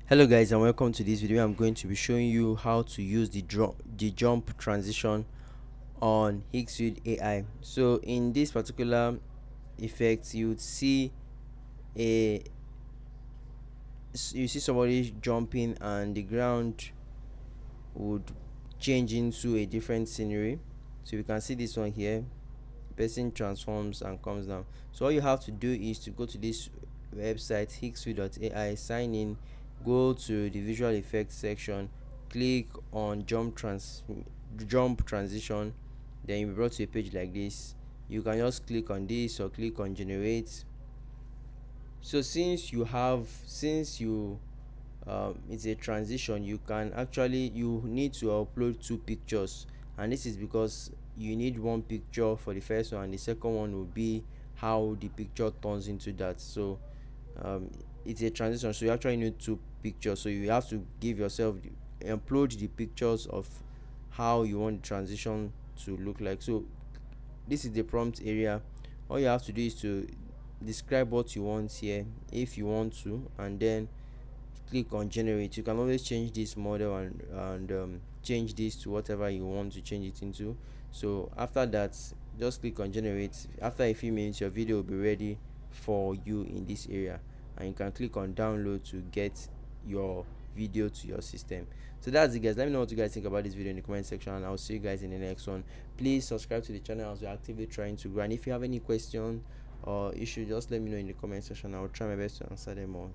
Hello guys, and welcome to this video. I'm going to be showing you how to use the jump transition on Higgsfield AI. So in this particular effect, you would see a you see somebody jumping and the ground would change into a different scenery. So you can see this one here. Person transforms and comes down. So all you have to do is to go to this website higgsfield.ai, sign in, go to the visual effects section, click on jump transition, then you'll be brought to a page like this. You can just click on this or click on generate. So since you it's a transition, you need to upload two pictures, and this is because you need one picture for the first one and the second one will be how the picture turns into that. So um, it's a transition, so you actually need two pictures, so you have to give yourself upload the pictures of how you want the transition to look like. So this is the prompt area. All you have to do is to describe what you want here if you want to, and then click on generate. You can always change this model and change this to whatever you want to change it into. So after that, just click on generate. After a few minutes, your video will be ready for you in this area, and you can click on download to get your video to your system. So that's it guys. Let me know what you guys think about this video in the comment section, and I'll see you guys in the next one. Please subscribe to the channel as we're actively trying to grow, and if you have any question or issue, just let me know in the comment section. I'll try my best to answer them all.